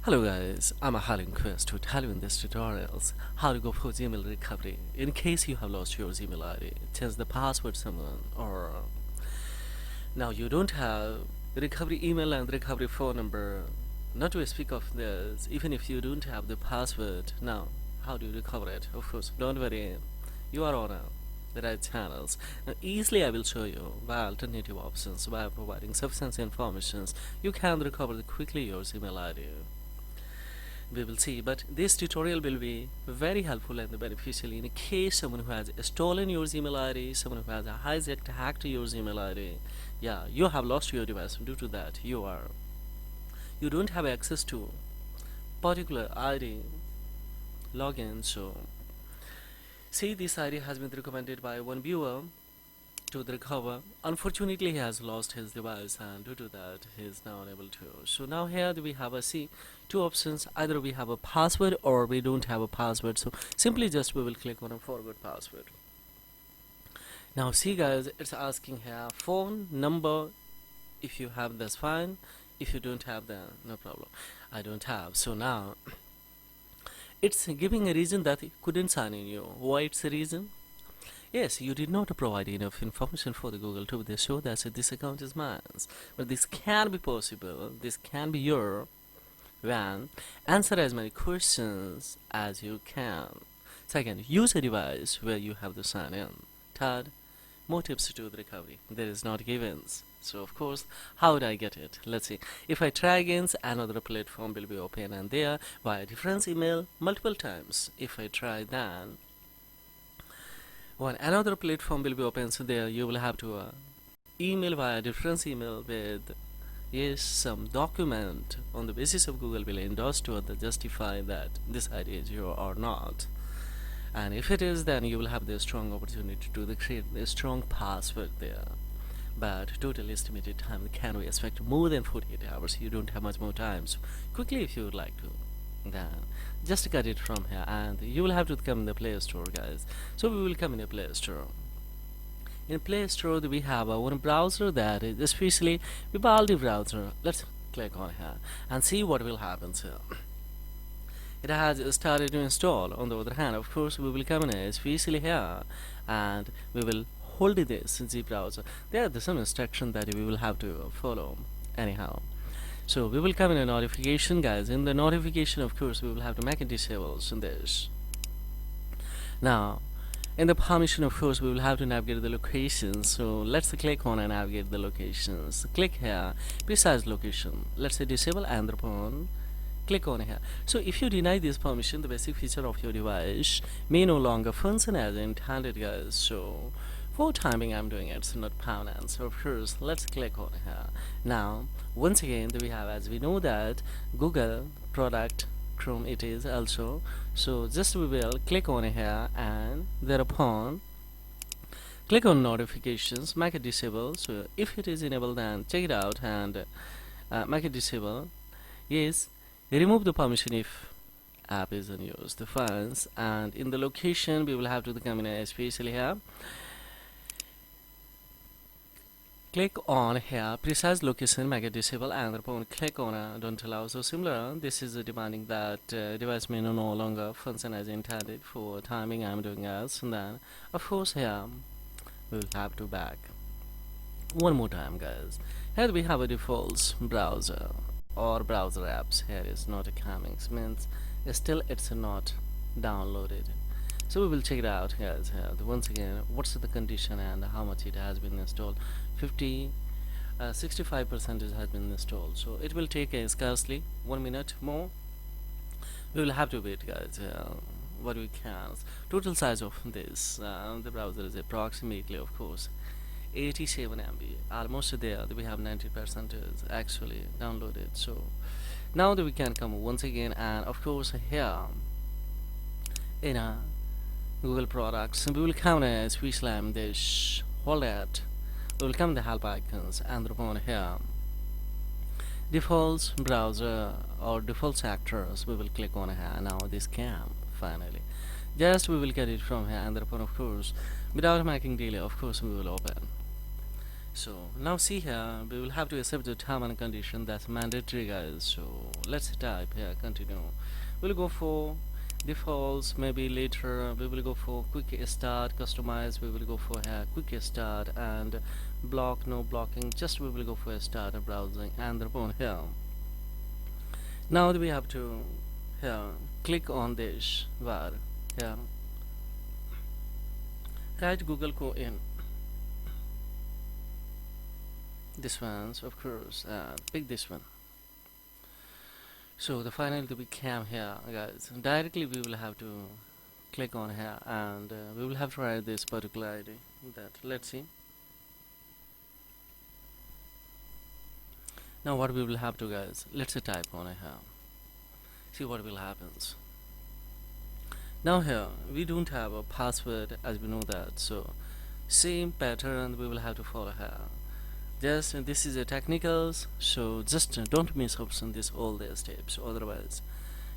Hello guys, I'm a Helen Quest to tell you in this tutorials how to go for Gmail recovery. In case you have lost your Gmail ID, change the password someone, or now you don't have the recovery email and the recovery phone number. Not to speak of this, even if you don't have the password, now how do you recover it? Of course, don't worry, you are on the right channels. Now, easily I will show you by alternative options by providing sufficient information. You can recover quickly your Gmail ID. We will see, but this tutorial will be very helpful and beneficial in case someone who has stolen your Gmail ID, someone who has hacked your Gmail ID. Yeah, you have lost your device. Due to that, you don't have access to particular ID login. So see, this ID has been recommended by one viewer to the recover. Unfortunately, he has lost his device, and due to that he is now unable to. So now here we have a two options: either we have a password or we don't have a password. So simply just we will click on a forward password. Now see guys, it's asking here phone number. If you have, that's fine. If you don't have, then no problem. I don't have. So now it's giving a reason that it couldn't sign in you. Why it's the reason? Yes, you did not provide enough information for the Google to show that this account is mine. But this can be possible. This can be your when answer as many questions as you can. Second, use a device where you have the sign in. Third, more tips to the recovery. There is not givens. So of course, how would I get it? Let's see. If I try again, another platform will be open and there via different email multiple times. If I try then another platform will be open, so there you will have to email via different email with some document on the basis of Google will endorse to justify that this ID is yours or not. And if it is, then you will have the strong opportunity to create a strong password there. But total estimated time can we expect more than 48 hours. You don't have much more time. So quickly, if you would like to, then just get it from here, and you will have to come in the Play Store, guys. So we will come in the Play Store. In Play Store we have one browser that is especially Vivaldi browser. Let's click on here and see what will happen here. It has started to install. On the other hand, of course, we will come in especially here and we will hold this G browser. There are some instructions that we will have to follow anyhow. So we will come in a notification, guys. In the notification, of course, we will have to make it disables in this. Now in the permission, of course, we will have to navigate the locations. So let's click on and navigate the locations. Click here, precise location. Let's say disable and upon click on here. So if you deny this permission, the basic feature of your device may no longer function as intended, guys. So for timing I'm doing it, so not permanent. So of course let's click on here. Now once again we have, as we know that Google product Chrome it is also. So just we will click on here and thereupon click on notifications, make it disable. So if it is enabled, then check it out and make it disable. Yes, remove the permission if app is unused, the files. And in the location we will have to come in especially here. Click on here precise location, make it disable, and upon click on don't allow. So similar, this is demanding that device may no longer function as intended. For timing I'm doing as, and then of course here we will have to back one more time, guys. Here we have a default browser or browser apps. Here is not a coming, means still it's not downloaded. So we will check it out, guys. Once again, what's the condition and how much it has been installed. 65% has been installed. So it will take scarcely 1 minute more. We will have to wait, guys. What we can. Total size of this the browser is approximately, of course, 87 MB. Almost there. We have 90% is actually downloaded. So now that we can come once again, and of course here in Google products, we will come as we slam this, hold it. We will come the help icons and upon here default browser or default sectors. We will click on here. Now this cam finally. Just we will get it from here, and upon of course without making delay, of course we will open. So now see here, we will have to accept the term and condition. That's mandatory, guys. So let's type here, continue. We'll go for defaults. Maybe later we will go for quick start, customize. We will go for here quick start, and block, no blocking. Just we will go for start and browsing, and upon here. Now we have to here click on this where here write Google Co in this one's, of course, and pick this one. So the final to be cam here, guys. Directly we will have to click on here, and we will have to write this particular ID. That let's see. Now what we will have to, guys, let's type on here. See what will happens. Now here we don't have a password, as we know that, so same pattern we will have to follow here. Just this is a technicals, so just don't miss out on this all the steps, otherwise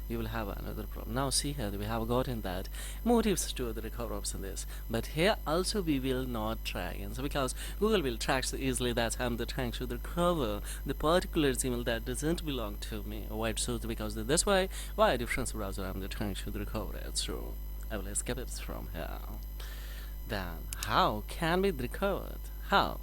you will have another problem. Now see here, we have gotten that motives to the recover option this, but here also we will not track, and so because Google will track so easily that I'm the trying to recover the particular email that doesn't belong to me. Why? So because that's why a different browser I'm the trying to recover it. So I will escape it from here. Then how can be recovered? How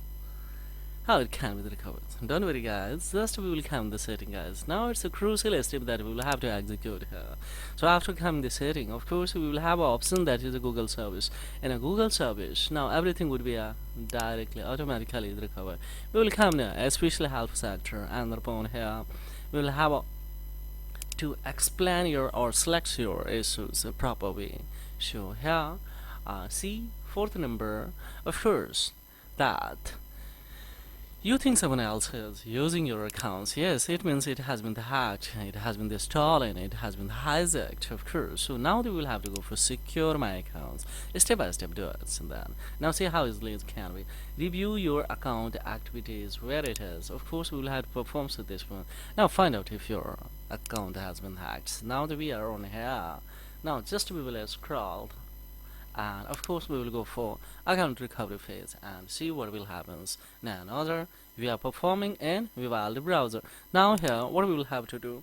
it can be recovered? Don't worry, guys, just we will come the setting, guys. Now it's a crucial step that we will have to execute here. So after coming the setting, of course we will have an option that is a Google service. In a Google service, now everything would be directly automatically recovered. We will come now especially help sector, and upon here we will have to explain your or select your issues a proper way. So here see fourth number, of course, that you think someone else is using your accounts. Yes, it means it has been hacked, it has been stolen, it has been hijacked, of course. So now they will have to go for secure my accounts. Step by step do it. And then now see how easily it can be. Review your account activities where it is. Of course we will have to perform with this one. Now find out if your account has been hacked. Now that we are on here. Now just we will scroll, and of course we will go for account recovery phase and see what will happen. Now another we are performing in Vivaldi browser. Now here what we will have to do,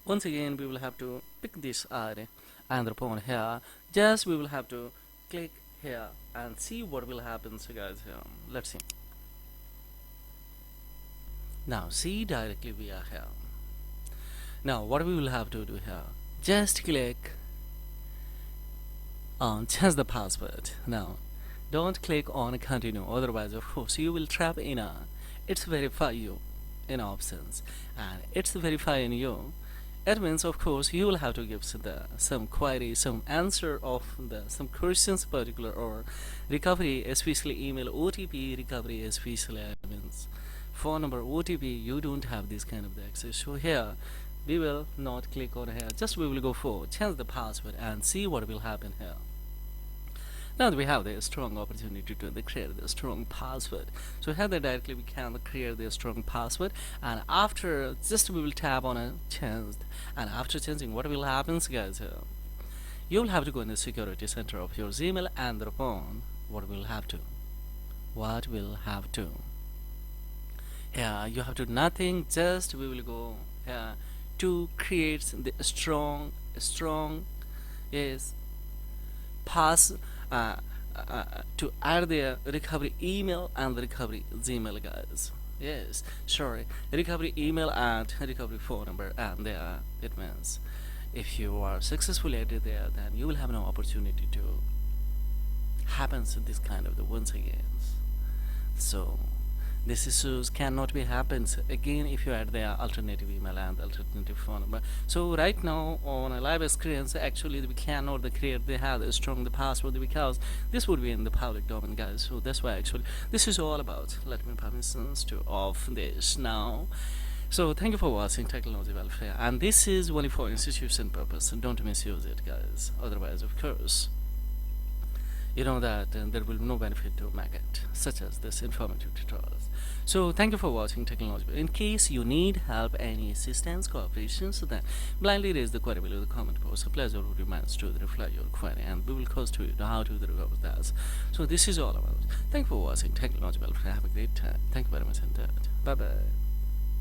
once again we will have to pick this ID, and upon here just we will have to click here and see what will happen. So guys, here let's see. Now see, directly we are here. Now what we will have to do here, just click change the password. Now don't click on continue, otherwise of course you will trap in it's verify you in options, and it's verifying you. It means of course you will have to give some query, some answer of some questions particular, or recovery, especially email, OTP recovery, especially means phone number, OTP. You don't have this kind of access. So here we will not click on here, just we will go for change the password and see what will happen here. Now that we have the strong opportunity to create the strong password, so here directly we can create the strong password, and after just we will tap on a change, and after changing what will happen, guys, you will have to go in the security center of your Gmail, and upon what will have to here you have to nothing, just we will go here to create the strong yes pass to add the recovery email and the recovery Gmail, guys. Yes, sorry, recovery email and recovery phone number, and there it means if you are successfully added there, then you will have no opportunity to happens this kind of the once again. So this issues cannot be happens again if you add the alternative email and alternative phone number. So right now on a live experience, actually we cannot create they have a strong the password, because this would be in the public domain, guys. So that's why actually this is all about. Let me permissions to off this now. So thank you for watching Technology Welfare, and this is only for institution purpose, and don't misuse it, guys, otherwise of course you know that there will be no benefit to Maggot, such as this informative tutorials. So thank you for watching Technology. In case you need help, any assistance, cooperation, so then blindly raise the query below the comment box. A pleasure would remain to reply your query, and we will cost to you how to recover that. So this is all about. Thank you for watching Technology. Have a great time. Thank you very much, and bye bye.